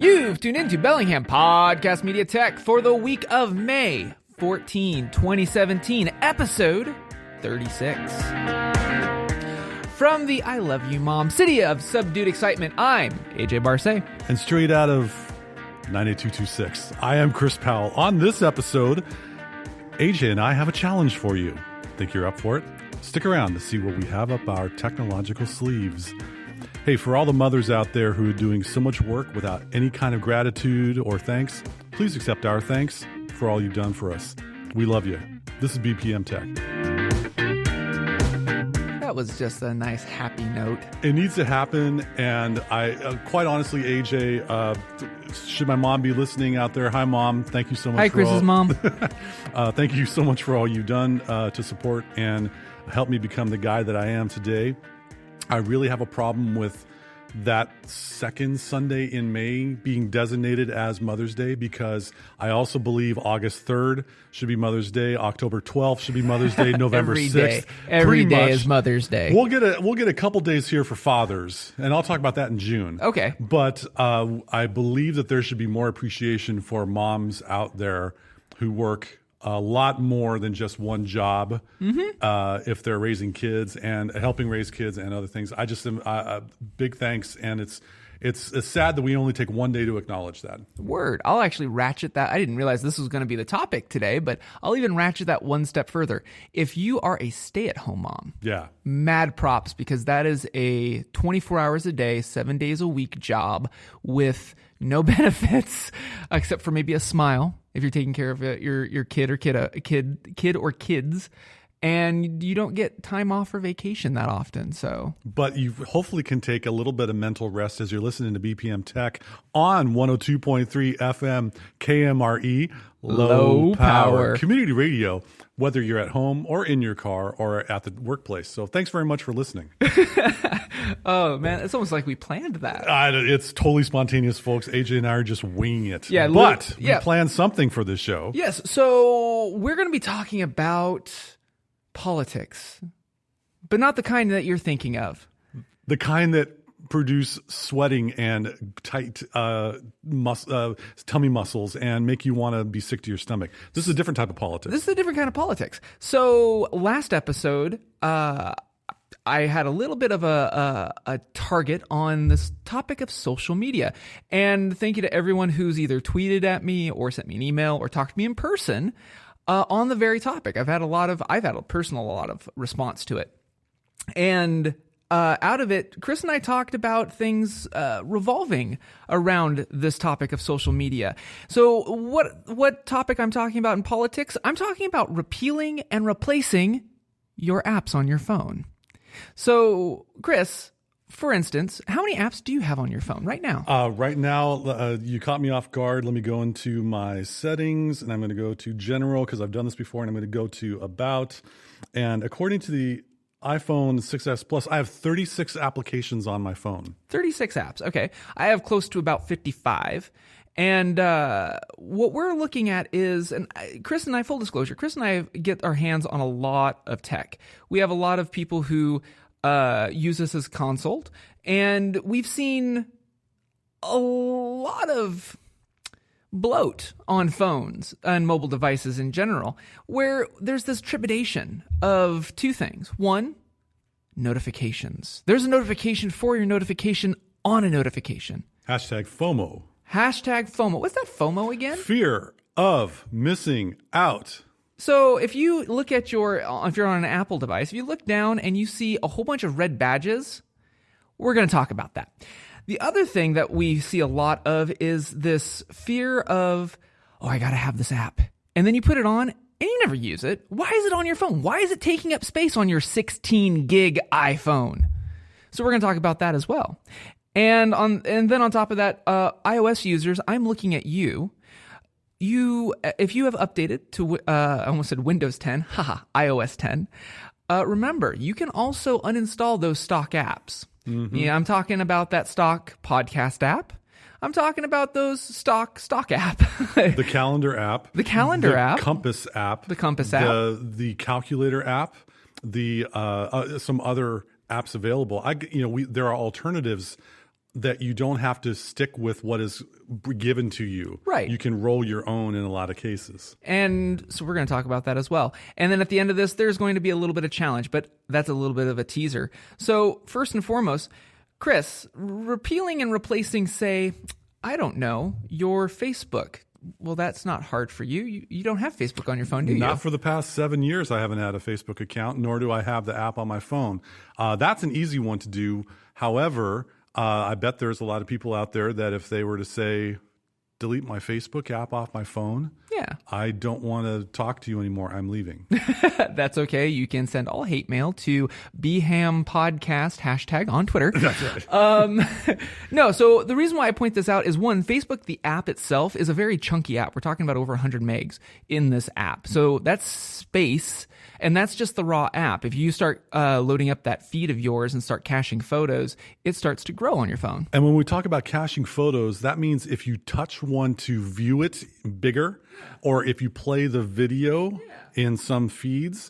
You've tuned into Bellingham Podcast Media Tech for the week of May 14, 2017, episode 36. From the I Love You Mom City of Subdued Excitement, I'm AJ Barcet. And straight out of 98226, I am Chris Powell. On this episode, AJ and I have a challenge for you. Think you're up for it? Stick around to see what we have up our technological sleeves. Hey, for all the mothers out there who are doing so much work without any kind of gratitude or thanks, please accept our thanks for all you've done for us. We love you. This is BPM Tech. That was just a nice, happy note. It needs to happen, and I, quite honestly, AJ, should my mom be listening out there? Hi, Mom. Thank you so much. Hi, Chris's mom. Thank you so much for all you've done to support and help me become the guy that I am today. I really have a problem with that second Sunday in May being designated as Mother's Day, because I also believe August 3rd should be Mother's Day, October 12th should be Mother's Day, November 6th. Every day is Mother's Day. We'll get a couple days here for fathers, and I'll talk about that in June. Okay. But I believe that there should be more appreciation for moms out there who work a lot more than just one job, if they're raising kids and helping raise kids and other things. I just am big thanks, and it's sad that we only take one day to acknowledge that. Word. I'll actually ratchet that. I didn't realize this was going to be the topic today, but I'll even ratchet that one step further. If you are a stay-at-home mom, mad props, because that is a 24 hours a day, 7 days a week job with no benefits except for maybe a smile if you're taking care of your kid or kids, and you don't get time off for vacation that often. But you hopefully can take a little bit of mental rest as you're listening to BPM Tech on 102.3 FM KMRE, low power community radio, whether you're at home or in your car or at the workplace. So thanks very much for listening. Oh, man, it's almost like we planned that. It's totally spontaneous, folks. AJ and I are just winging it. Yeah, but we planned something for this show. Yes, so we're going to be talking about politics, but not the kind that you're thinking of. The kind that produce sweating and tight tummy muscles and make you want to be sick to your stomach. This is a different type of politics. This is a different kind of politics. So last episode, I had a little bit of a target on this topic of social media. And thank you to everyone who's either tweeted at me or sent me an email or talked to me in person on the very topic. I've had a lot of response to it. And out of it, Chris and I talked about things revolving around this topic of social media. So what topic I'm talking about in politics? I'm talking about repealing and replacing your apps on your phone. So, Chris, for instance, how many apps do you have on your phone right now? Right now, you caught me off guard. Let me go into my settings, and I'm going to go to General, because I've done this before, and I'm going to go to About. And according to the iPhone 6s Plus, I have 36 applications on my phone. 36 apps. Okay. I have close to about 55. And what we're looking at is, and Chris and I, full disclosure, Chris and I get our hands on a lot of tech. We have a lot of people who use this as consult, and we've seen a lot of bloat on phones and mobile devices in general, where there's this trepidation of two things. One, notifications. There's a notification for your notification on a notification. Hashtag FOMO. Hashtag FOMO. What's that FOMO again? Fear of missing out. So if you look at if you're on an Apple device, if you look down and you see a whole bunch of red badges, we're going to talk about that. The other thing that we see a lot of is this fear of, I got to have this app. And then you put it on and you never use it. Why is it on your phone? Why is it taking up space on your 16 gig iPhone? So we're going to talk about that as well. And then on top of that, iOS users, I'm looking at you. If you have updated to, I almost said Windows 10, iOS 10, remember, you can also uninstall those stock apps. Mm-hmm. Yeah, I'm talking about that stock podcast app. I'm talking about those stock app. The calendar app. The calendar app. Compass app. The Compass app. The calculator app. The some other apps available. There are alternatives that you don't have to stick with what is given to you. Right. You can roll your own in a lot of cases. And so we're going to talk about that as well. And then at the end of this, there's going to be a little bit of challenge, but that's a little bit of a teaser. So first and foremost, Chris, repealing and replacing, say, I don't know, your Facebook. Well, that's not hard for you. You don't have Facebook on your phone, do you? Not for the past 7 years. I haven't had a Facebook account, nor do I have the app on my phone. That's an easy one to do. However, I bet there's a lot of people out there that if they were to say, delete my Facebook app off my phone, I don't want to talk to you anymore. I'm leaving. That's okay. You can send all hate mail to BHAMPodcast # on Twitter. That's right. No, so the reason why I point this out is one, Facebook, the app itself, is a very chunky app. We're talking about over 100 megs in this app. So that's space. And that's just the raw app. If you start loading up that feed of yours and start caching photos, it starts to grow on your phone. And when we talk about caching photos, that means if you touch one to view it bigger, or if you play the video in some feeds,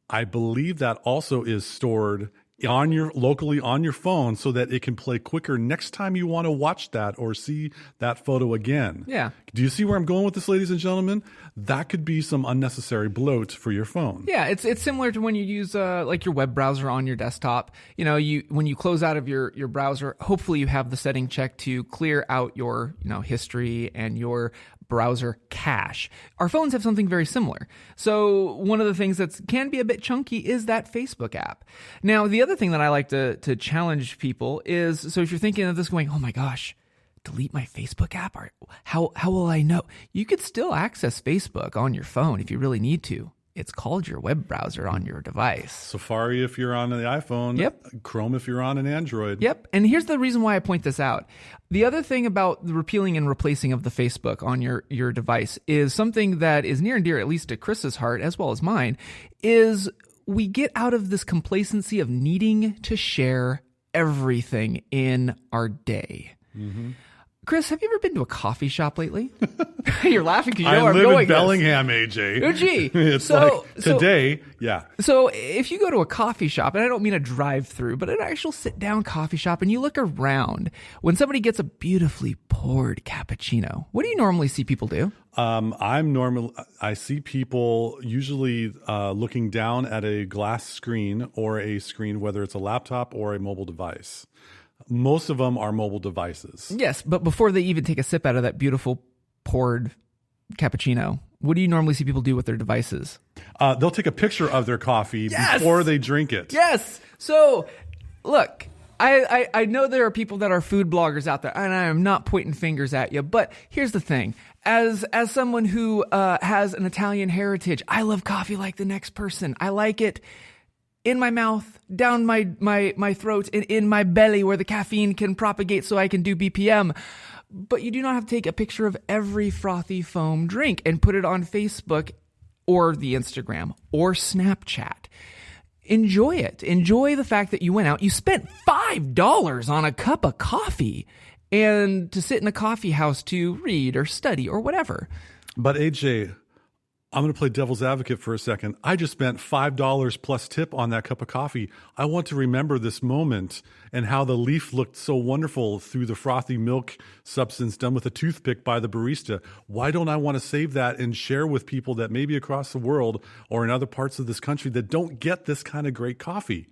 I believe that also is stored locally on your phone so that it can play quicker next time you want to watch that or see that photo again. Yeah. Do you see where I'm going with this, ladies and gentlemen? That could be some unnecessary bloat for your phone. Yeah, it's similar to when you use like your web browser on your desktop. You know, when you close out of your browser, hopefully you have the setting checked to clear out your history and your browser cache. Our phones have something very similar. So one of the things that can be a bit chunky is that Facebook app. Now, the other thing that I like to challenge people is, so if you're thinking of this going, oh my gosh, delete my Facebook app? Or how will I know? You could still access Facebook on your phone if you really need to. It's called your web browser on your device. Safari if you're on the iPhone. Yep. Chrome if you're on an Android. Yep. And here's the reason why I point this out. The other thing about the repealing and replacing of the Facebook on your device is something that is near and dear, at least to Chris's heart as well as mine, is we get out of this complacency of needing to share everything in our day. Mm-hmm. Chris, have you ever been to a coffee shop lately? You're laughing because you know where I'm going. I live in Bellingham, AJ. Oh, gee. It's like today, yeah. So if you go to a coffee shop, and I don't mean a drive-through, but an actual sit-down coffee shop, and you look around, when somebody gets a beautifully poured cappuccino, what do you normally see people do? I see people usually looking down at a glass screen or a screen, whether it's a laptop or a mobile device. Most of them are mobile devices. Yes, but before they even take a sip out of that beautiful poured cappuccino, what do you normally see people do with their devices? They'll take a picture of their coffee before they drink it. Yes. So, look, I know there are people that are food bloggers out there, and I am not pointing fingers at you, but here's the thing. As someone who has an Italian heritage, I love coffee like the next person. I like it in my mouth, down my throat, and in my belly where the caffeine can propagate so I can do BPM. But you do not have to take a picture of every frothy foam drink and put it on Facebook or the Instagram or Snapchat. Enjoy it. Enjoy the fact that you went out. You spent $5 on a cup of coffee and to sit in a coffee house to read or study or whatever. But AJ, I'm going to play devil's advocate for a second. I just spent $5 plus tip on that cup of coffee. I want to remember this moment and how the leaf looked so wonderful through the frothy milk substance done with a toothpick by the barista. Why don't I want to save that and share with people that maybe across the world or in other parts of this country that don't get this kind of great coffee?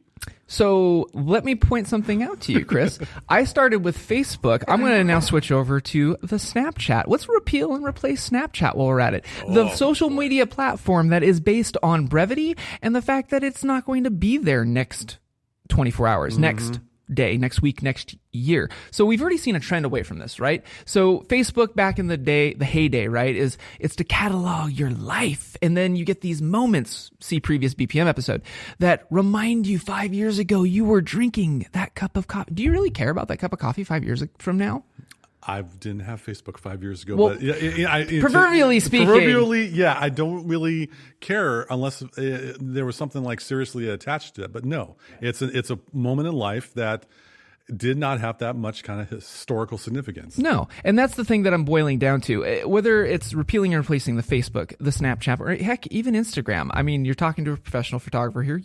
So let me point something out to you, Chris. I started with Facebook. I'm going to now switch over to the Snapchat. Let's repeal and replace Snapchat while we're at it. The social media platform that is based on brevity and the fact that it's not going to be there next 24 hours, next day, next week, next year. So we've already seen a trend away from this, right? So Facebook back in the day, the heyday, right, it's to catalog your life. And then you get these moments, see previous BPM episode, that remind you 5 years ago you were drinking that cup of coffee. Do you really care about that cup of coffee 5 years from now? I didn't have Facebook 5 years ago. Well, but proverbially speaking. Proverbially, yeah, I don't really care unless there was something like seriously attached to it. But no, it's a moment in life that did not have that much kind of historical significance. No. And that's the thing that I'm boiling down to. Whether it's repealing and replacing the Facebook, the Snapchat, or heck, even Instagram. I mean, you're talking to a professional photographer here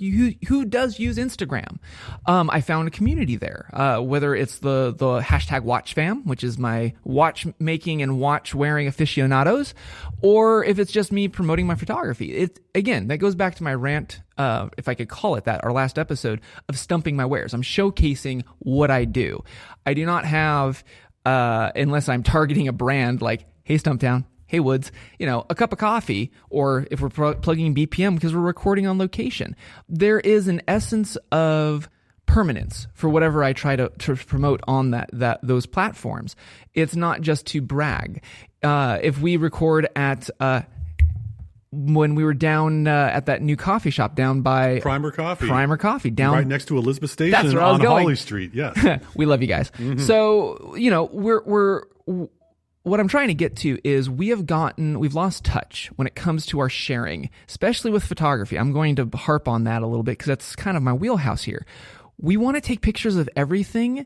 who does use Instagram. I found a community there, whether it's the hashtag WatchFam, which is my watchmaking and watch wearing aficionados, or if it's just me promoting my photography. Again, that goes back to my rant, if I could call it that, our last episode, of stumping my wares. I'm showcasing what I do. I do not have, unless I'm targeting a brand like, hey, Stumptown, hey, Woods, a cup of coffee, or if we're plugging BPM because we're recording on location. There is an essence of permanence for whatever I try to promote on those platforms. It's not just to brag. If we record at when we were down at that new coffee shop down by Primer Coffee, down right next to Elizabeth Station. That's where I was on going. Holly Street. Yes, we love you guys. Mm-hmm. So we're what I'm trying to get to is we've lost touch when it comes to our sharing, especially with photography. I'm going to harp on that a little bit because that's kind of my wheelhouse here. We want to take pictures of everything,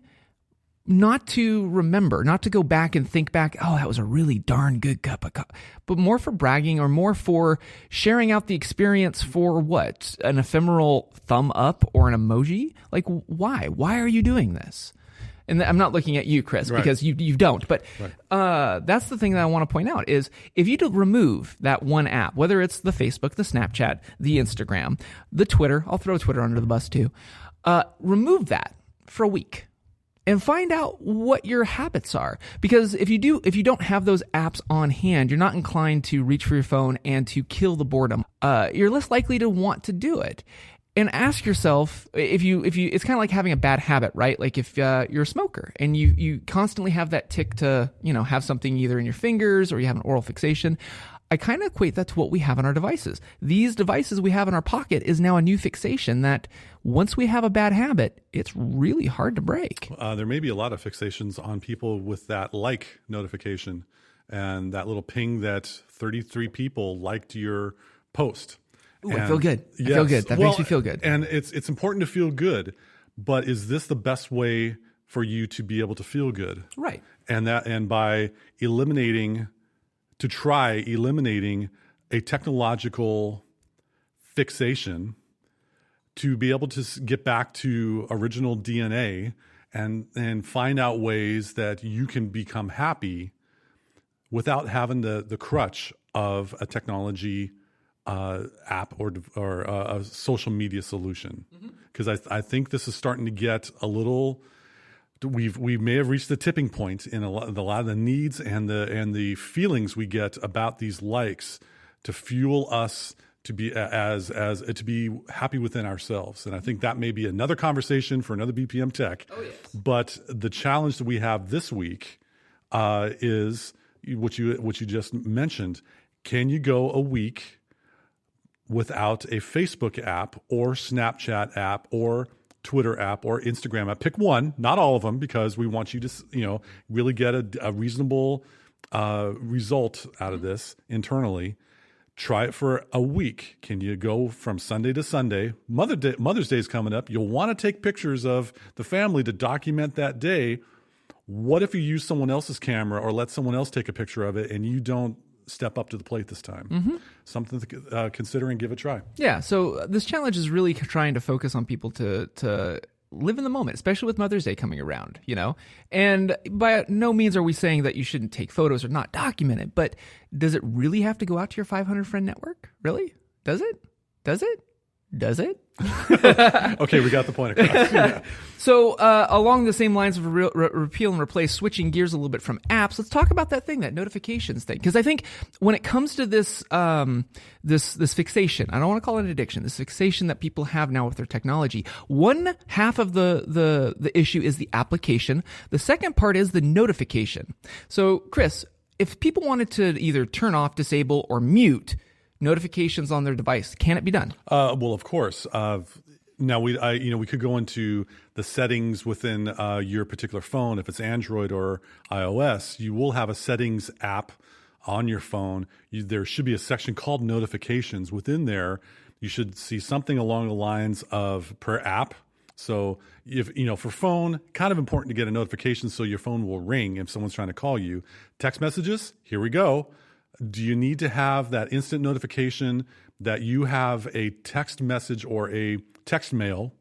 not to remember, not to go back and think back, oh, that was a really darn good cup of coffee, but more for bragging or more for sharing out the experience for what? An ephemeral thumb up or an emoji? Like, why? Why are you doing this? And I'm not looking at you, Chris, because you don't. But that's the thing that I want to point out is if you remove that one app, whether it's the Facebook, the Snapchat, the Instagram, the Twitter, I'll throw Twitter under the bus too, remove that for a week and find out what your habits are. Because if you don't have those apps on hand, you're not inclined to reach for your phone and to kill the boredom. You're less likely to want to do it. And ask yourself if you it's kind of like having a bad habit, right? Like if you're a smoker and you constantly have that tick to, have something either in your fingers or you have an oral fixation. I kind of equate that to what we have on our devices. These devices we have in our pocket is now a new fixation that once we have a bad habit, it's really hard to break. There may be a lot of fixations on people with that like notification and that little ping that 33 people liked your post. Ooh, I feel good. I feel good. That makes me feel good. And it's important to feel good, but is this the best way for you to be able to feel good? Right. And by eliminating a technological fixation to be able to get back to original DNA and find out ways that you can become happy without having the crutch of a technology app or a social media solution. Because I think this is starting to get a little. We may have reached the tipping point in a lot of the needs and the feelings we get about these likes to fuel us to be to be happy within ourselves. And I think that may be another conversation for another BPM Tech. Oh, yes. But the challenge that we have this week is what you just mentioned. Can you go a week without a Facebook app or Snapchat app or Twitter app or Instagram app? Pick one, not all of them, because we want you to, really get a reasonable result out of this internally. Try it for a week. Can you go from Sunday to Sunday? Mother's Day is coming up. You'll want to take pictures of the family to document that day. What if you use someone else's camera or let someone else take a picture of it and you don't step up to the plate this time? Mm-hmm. Something to consider and give a try. Yeah. So this challenge is really trying to focus on people to live in the moment, especially with Mother's Day coming around, And by no means are we saying that you shouldn't take photos or not document it, but does it really have to go out to your 500 friend network? Really? Does it? Does it? Does it? Okay, we got the point across. Yeah. So along the same lines of repeal and replace, switching gears a little bit from apps, let's talk about that notifications thing. Because I think when it comes to this this fixation, I don't want to call it an addiction, this fixation that people have now with their technology, one half of the issue is the application. The second part is the notification. So Chris, if people wanted to either turn off, disable, or mute notifications on their device, can it be done? Well, of course. Now we could go into the settings within your particular phone. If it's Android or iOS, you will have a settings app on your phone. There should be a section called notifications. Within there, you should see something along the lines of per app. So if, for phone, kind of important to get a notification so your phone will ring if someone's trying to call you. Text messages, here we go. Do you need to have that instant notification that you have a text message or a text mail,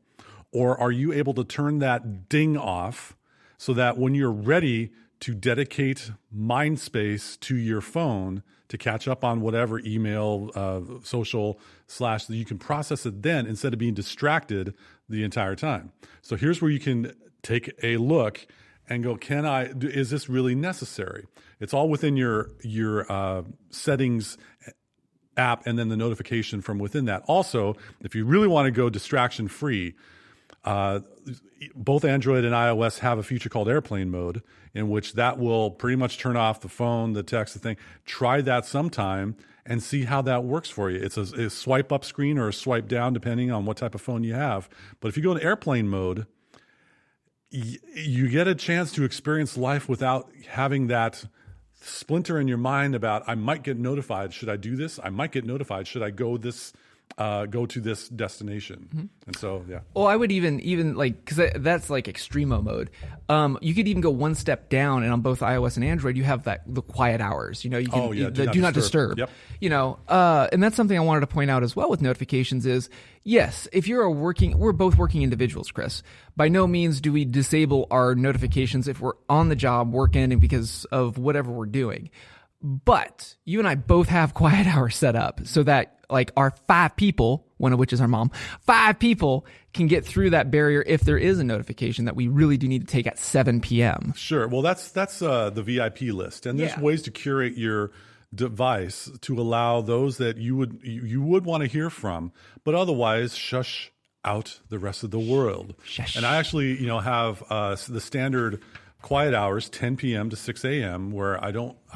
or are you able to turn that ding off so that when you're ready to dedicate mind space to your phone to catch up on whatever email, social / you can process it then instead of being distracted the entire time. So here's where you can take a look and go, is this really necessary? It's all within your settings app and then the notification from within that. Also, if you really want to go distraction free, both Android and iOS have a feature called airplane mode, in which that will pretty much turn off the phone, the text, the thing. Try that sometime and see how that works for you. It's a swipe up screen or a swipe down, depending on what type of phone you have. But if you go in airplane mode, you get a chance to experience life without having that splinter in your mind about, I might get notified. Should I do this? I might get notified. Should I go to this destination? Mm-hmm. And so, yeah. Well, I would even like, because that's like extremo mode. You could even go one step down, and on both iOS and Android, you have the quiet hours. You can do not disturb. Yep. And that's something I wanted to point out as well with notifications is, yes, if we're both working individuals, Chris. By no means do we disable our notifications if we're on the job working and because of whatever we're doing. But you and I both have quiet hours set up so that like our 5 people, one of which is our mom, 5 people can get through that barrier if there is a notification that we really do need to take at 7 p.m. Sure. Well, that's the VIP list. And there's ways to curate your device to allow those that you would want to hear from, but otherwise shush out the rest of the world. Shush. And I actually, have the standard quiet hours, 10 p.m. to 6 a.m., where I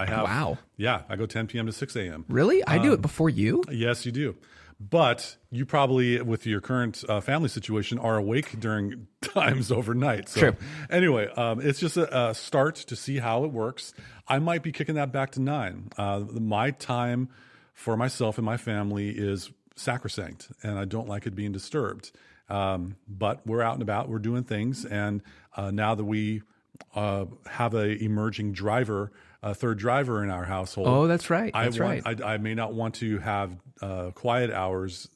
have. Wow. Yeah, I go 10 p.m. to 6 a.m. Really? I do it before you? Yes, you do. But you probably, with your current family situation, are awake during times overnight. So True. Anyway, it's just a start to see how it works. I might be kicking that back to 9. My time for myself and my family is sacrosanct, and I don't like it being disturbed. But we're out and about, we're doing things, and now that we have a emerging third driver in our household. Oh, that's right. I may not want to have quiet hours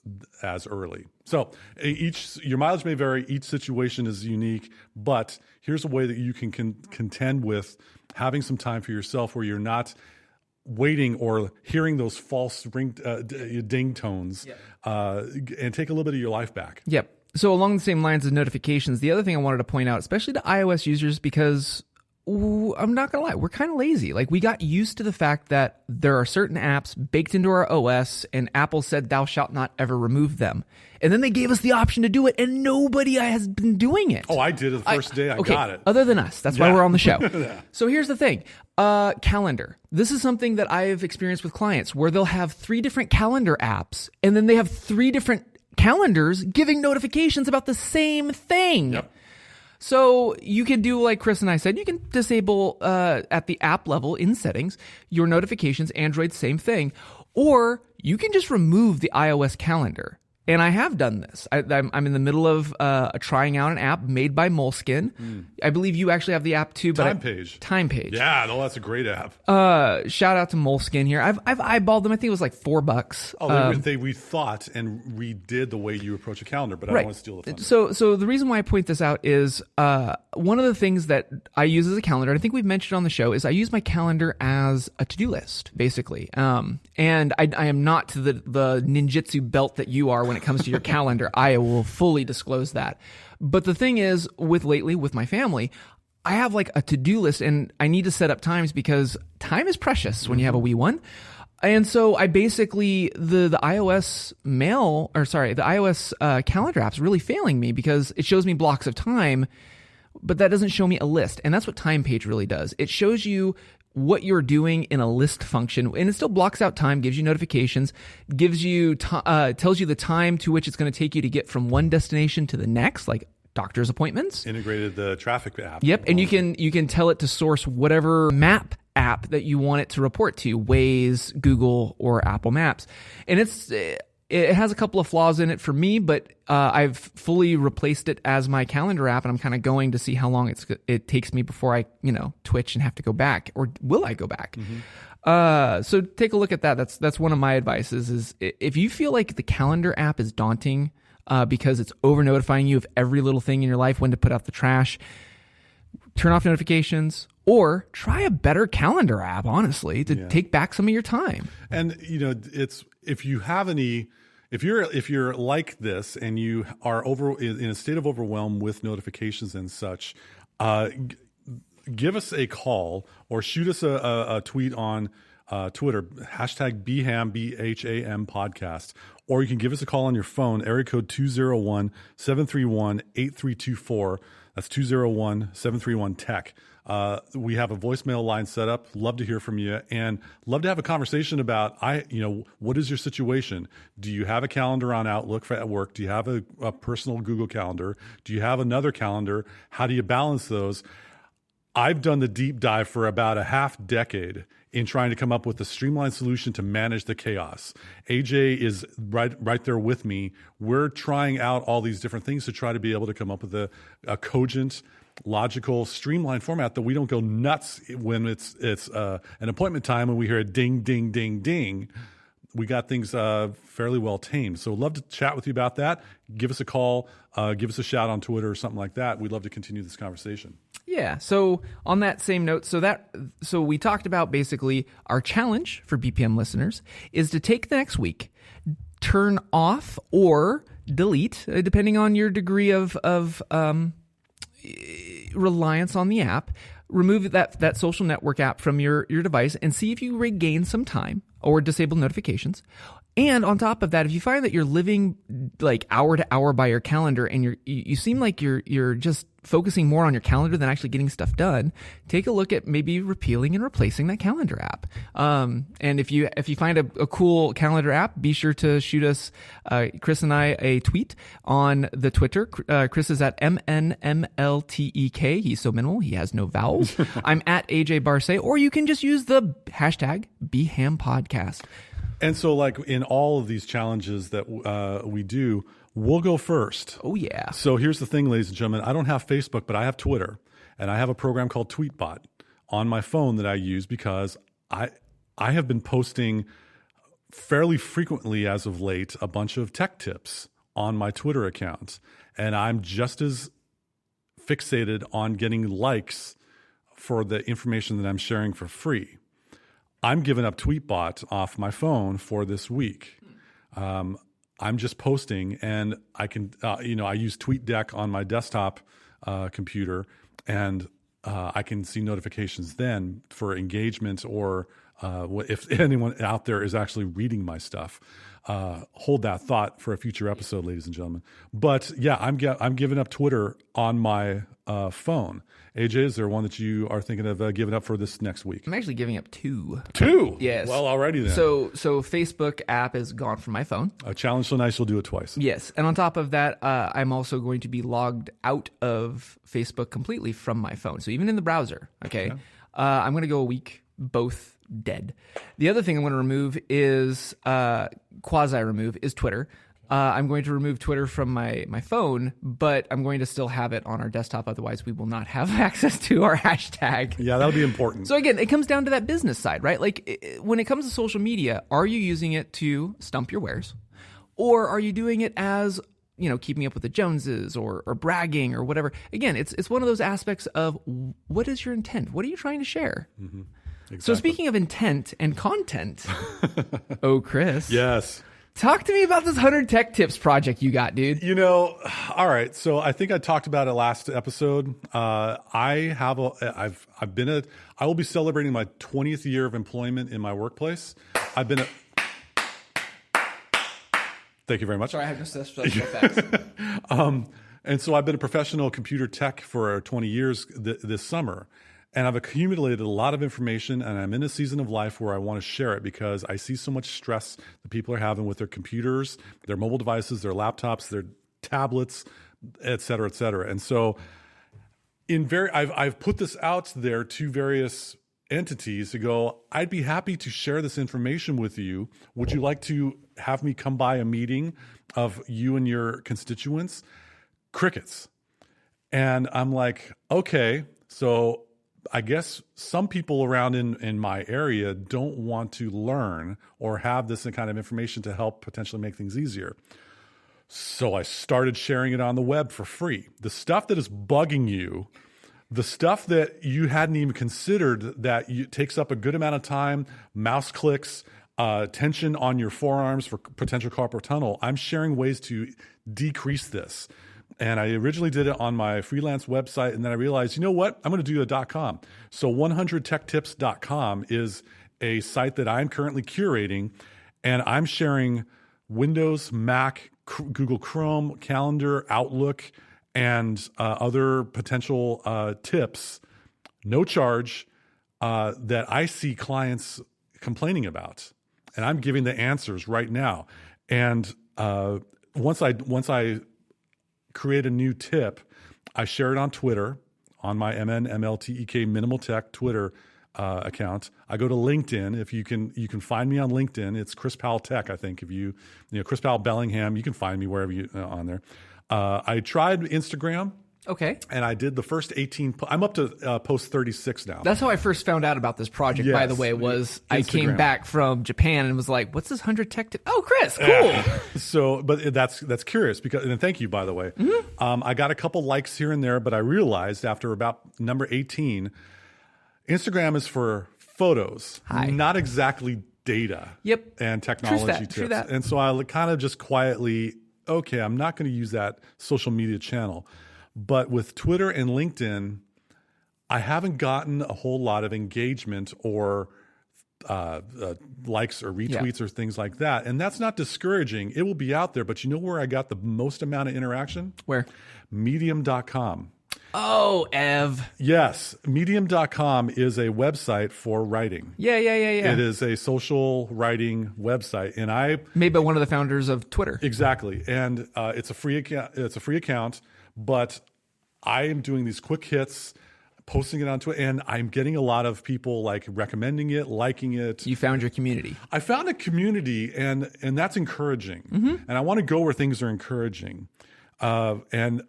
as early. So your mileage may vary. Each situation is unique, but here's a way that you can contend with having some time for yourself where you're not waiting or hearing those false ding tones, and take a little bit of your life back. Yep. So along the same lines of notifications, the other thing I wanted to point out, especially to iOS users, because I'm not going to lie, we're kind of lazy. Like, we got used to the fact that there are certain apps baked into our OS, and Apple said, thou shalt not ever remove them. And then they gave us the option to do it, and nobody has been doing it. Oh, I did it the first day. I got it. Other than us. That's why we're on the show. So here's the thing. Calendar. This is something that I've experienced with clients where they'll have 3 different calendar apps, and then they have 3 different calendars giving notifications about the same thing. Yep. So you can do like Chris and I said, you can disable at the app level in settings your notifications. Android, same thing. Or you can just remove the iOS calendar. And I have done this. I'm in the middle of trying out an app made by Moleskine. I believe you actually have the app too. But Time Page. Yeah, no, that's a great app. Shout out to Moleskine here. I've eyeballed them. I think it was like $4. Oh, they rethought and redid the way you approach a calendar, but I don't want to steal the thunder. So the reason why I point this out is one of the things that I use as a calendar, and I think we've mentioned on the show, is I use my calendar as a to-do list, basically. And I am not to the ninjutsu belt that you are when it comes to your calendar. I will fully disclose that. But the thing is, with my family, I have like a to-do list, and I need to set up times because time is precious when you have a wee one. And so I basically, the iOS the iOS calendar app's really failing me because it shows me blocks of time, but that doesn't show me a list. And that's what Time Page really does. It shows you what you're doing in a list function, and it still blocks out time, gives you notifications, gives you tells you the time to which it's going to take you to get from one destination to the next, like doctor's appointments. Integrated the traffic app. Yep, and you can tell it to source whatever map app that you want it to report to, Waze, Google, or Apple Maps. And It has a couple of flaws in it for me, but I've fully replaced it as my calendar app, and I'm kind of going to see how long it takes me before I, twitch and have to go back, or will I go back? So take a look at that. That's one of my advices is if you feel like the calendar app is daunting because it's over notifying you of every little thing in your life, when to put out the trash, turn off notifications, or try a better calendar app, honestly, to take back some of your time. And if you're like this and you are in a state of overwhelm with notifications and such, give us a call or shoot us a tweet on Twitter, hashtag BHAM, BHAM podcast, or you can give us a call on your phone, area code 201-731-8324. That's 201-731-TECH. We have a voicemail line set up. Love to hear from you and love to have a conversation about, what is your situation? Do you have a calendar on Outlook at work? Do you have a personal Google Calendar? Do you have another calendar? How do you balance those? I've done the deep dive for about a half decade in trying to come up with a streamlined solution to manage the chaos. AJ is right there with me. We're trying out all these different things to try to be able to come up with a cogent, logical, streamlined format that we don't go nuts when it's an appointment time and we hear a ding, ding, ding, ding. We got things fairly well tamed. So love to chat with you about that. Give us a call, give us a shout on Twitter or something like that. We'd love to continue this conversation. Yeah. So on that same note, so we talked about basically our challenge for BPM listeners is to take the next week, turn off or delete, depending on your degree of reliance on the app, remove that social network app from your device and see if you regain some time or disable notifications. And on top of that, if you find that you're living like hour to hour by your calendar and you seem like you're just focusing more on your calendar than actually getting stuff done, take a look at maybe repealing and replacing that calendar app. And if you find a cool calendar app, be sure to shoot us, Chris and I, a tweet on the Twitter. Chris is at MNMLTEK. He's so minimal. He has no vowels. I'm at AJ Barce, or you can just use the hashtag BHAMPodcast. And so like in all of these challenges that we do, we'll go first. Oh, yeah. So here's the thing, ladies and gentlemen. I don't have Facebook, but I have Twitter. And I have a program called Tweetbot on my phone that I use because I have been posting fairly frequently as of late a bunch of tech tips on my Twitter account. And I'm just as fixated on getting likes for the information that I'm sharing for free. I'm giving up Tweetbot off my phone for this week. I'm just posting, and I can, I use TweetDeck on my desktop computer, and I can see notifications then for engagement or if anyone out there is actually reading my stuff. Hold that thought for a future episode, ladies and gentlemen. But yeah, I'm giving up Twitter on my phone. AJ, is there one that you are thinking of giving up for this next week? I'm actually giving up two. Two? Yes. Well, already then. So Facebook app is gone from my phone. A challenge so nice you'll do it twice. Yes. And on top of that, I'm also going to be logged out of Facebook completely from my phone. So even in the browser, okay? I'm going to go a week, both dead. The other thing I'm going to remove is, quasi-remove, is Twitter. I'm going to remove Twitter from my phone, but I'm going to still have it on our desktop. Otherwise, we will not have access to our hashtag. Yeah, that'll be important. So again, it comes down to that business side, right? Like when it comes to social media, are you using it to stump your wares? Or are you doing it as, keeping up with the Joneses or bragging or whatever? Again, it's one of those aspects of what is your intent? What are you trying to share? Mm-hmm. Exactly. So speaking of intent and content, Chris. Yes. Talk to me about this 100 Tech Tips project you got, dude. All right. So I think I talked about it last episode. I will be celebrating my 20th year of employment in my workplace. Thank you very much. Sorry, I have just such effects. And so I've been a professional computer tech for 20 years this summer. And I've accumulated a lot of information, and I'm in a season of life where I want to share it because I see so much stress that people are having with their computers, their mobile devices, their laptops, their tablets, et cetera, et cetera. And so I've put this out there to various entities to go, I'd be happy to share this information with you. Would you like to have me come by a meeting of you and your constituents? Crickets. And I'm like, okay, so I guess some people around in my area don't want to learn or have this kind of information to help potentially make things easier. So I started sharing it on the web for free. The stuff that is bugging you, the stuff that you hadn't even considered that takes up a good amount of time, mouse clicks, tension on your forearms for potential carpal tunnel, I'm sharing ways to decrease this. And I originally did it on my freelance website, and then I realized, you know what? I'm going to do a .com. So 100techtips.com is a site that I'm currently curating, and I'm sharing Windows, Mac, Google Chrome, Calendar, Outlook, and other potential tips, no charge, that I see clients complaining about. And I'm giving the answers right now. And once I create a new tip, I share it on Twitter, on my MNMLTEK Minimal Tech Twitter account. I go to LinkedIn. If you can find me on LinkedIn. It's Chris Powell Tech, I think. If you Chris Powell Bellingham, you can find me wherever you on there. I tried Instagram. Okay. And I did the first 18. I'm up to post 36 now. That's how I first found out about this project, by the way, was Instagram. I came back from Japan and was like, what's this 100 tech tip? Oh, Chris, cool. So, but that's curious because, and thank you, by the way. Mm-hmm. I got a couple likes here and there, but I realized after about number 18, Instagram is for photos, not exactly data. Yep. And technology tips. True that. And so I kind of just quietly, okay, I'm not going to use that social media channel. But with Twitter and LinkedIn, I haven't gotten a whole lot of engagement or likes or retweets or things like that. And that's not discouraging. It will be out there. But you know where I got the most amount of interaction? Where? Medium.com. Oh, Ev. Yes. Medium.com is a website for writing. Yeah. It is a social writing website. And I... Made by one of the founders of Twitter. Exactly. And it's a free account. But I am doing these quick hits, posting it onto it, and I'm getting a lot of people like recommending it, liking it. You found your community. I found a community, and that's encouraging. Mm-hmm. And I want to go where things are encouraging. And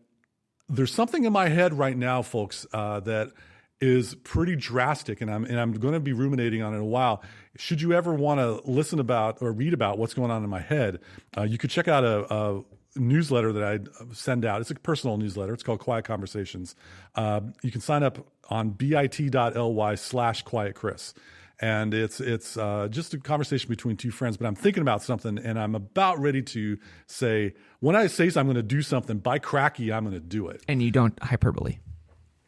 there's something in my head right now, folks, that is pretty drastic, and I'm going to be ruminating on it in a while. Should you ever want to listen about or read about what's going on in my head, you could check out a newsletter that I send out. It's a personal newsletter. It's called Quiet Conversations. You can sign up on bit.ly/quietchris. And it's just a conversation between two friends, but I'm thinking about something and I'm about ready to say, when I say I'm going to do something, by cracky, I'm going to do it. And you don't hyperbole.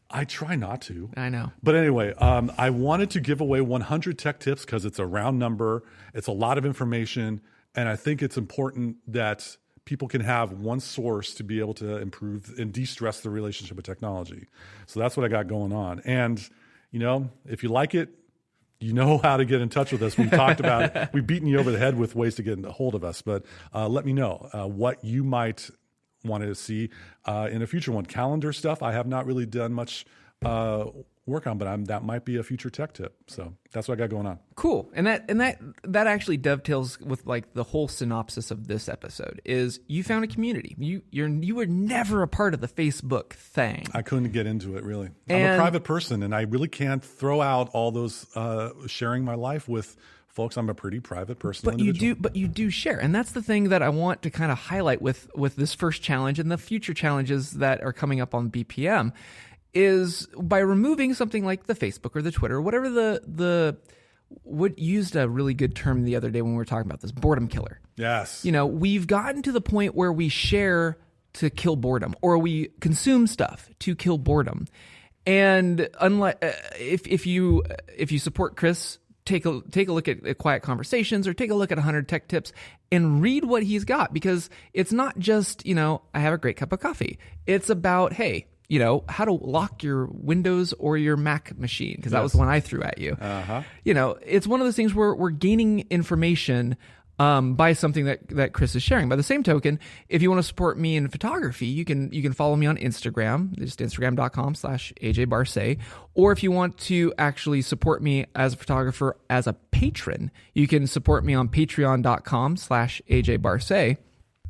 I try not to. I know. But anyway, I wanted to give away 100 tech tips because it's a round number. It's a lot of information. And I think it's important that people can have one source to be able to improve and de-stress the relationship with technology. So that's what I got going on. And, if you like it, you know how to get in touch with us. We've talked about it. We've beaten you over the head with ways to get a hold of us. But let me know what you might want to see in a future one. Calendar stuff, I have not really done much work on, but that might be a future tech tip. So that's what I got going on. Cool. And that actually dovetails with like the whole synopsis of this episode is you found a community. You were never a part of the Facebook thing. I couldn't get into it really. I'm a private person and I really can't throw out all those sharing my life with folks. I'm a pretty private person. But you do share. And that's the thing that I want to kind of highlight with this first challenge and the future challenges that are coming up on BPM. Is by removing something like the Facebook or the Twitter, or whatever what used a really good term the other day when we were talking about this, boredom killer. Yes. We've gotten to the point where we share to kill boredom, or we consume stuff to kill boredom. And unlike if you support Chris, take a look at Quiet Conversations or take a look at 100 Tech Tips and read what he's got, because it's not just, I have a great cup of coffee. It's about, hey, how to lock your Windows or your Mac machine, because that was the one I threw at you. Uh-huh. It's one of those things where we're gaining information by something that Chris is sharing. By the same token, if you want to support me in photography, you can follow me on Instagram, just instagram.com/AJ Or if you want to actually support me as a photographer as a patron, you can support me on patreon.com/AJ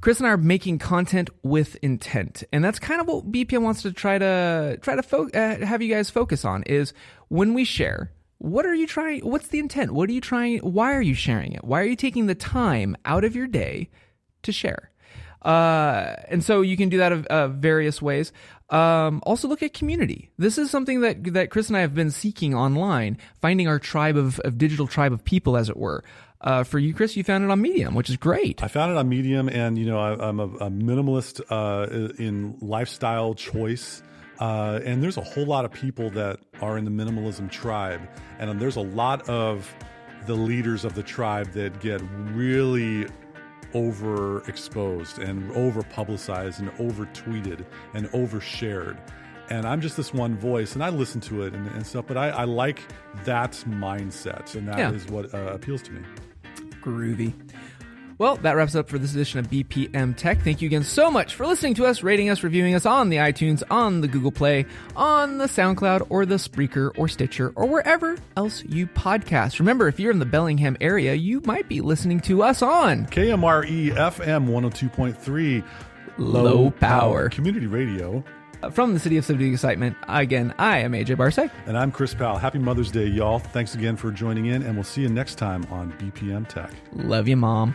Chris and I are making content with intent, and that's kind of what BPM wants to try to have you guys focus on. Is when we share, what are you trying? What's the intent? What are you trying? Why are you sharing it? Why are you taking the time out of your day to share? And so you can do that of various ways. Also look at community. This is something that Chris and I have been seeking online, finding our tribe of digital tribe of people, as it were. For you, Chris, you found it on Medium, which is great. I found it on Medium, and I'm a minimalist in lifestyle choice, and there's a whole lot of people that are in the minimalism tribe, and there's a lot of the leaders of the tribe that get really overexposed and over publicized and over tweeted and overshared. And I'm just this one voice, and I listen to it and stuff, but I like that mindset, and that is what appeals to me. Groovy. Well, that wraps up for this edition of BPM Tech. Thank you again so much for listening to us, rating us, reviewing us on the iTunes, on the Google Play, on the SoundCloud, or the Spreaker, or Stitcher, or wherever else you podcast. Remember, if you're in the Bellingham area, you might be listening to us on KMRE FM 102.3 Low Power Community Radio. From the city of subdued excitement, again, I am AJ Barsay. And I'm Chris Powell. Happy Mother's Day, y'all. Thanks again for joining in, and we'll see you next time on BPM Tech. Love you, Mom.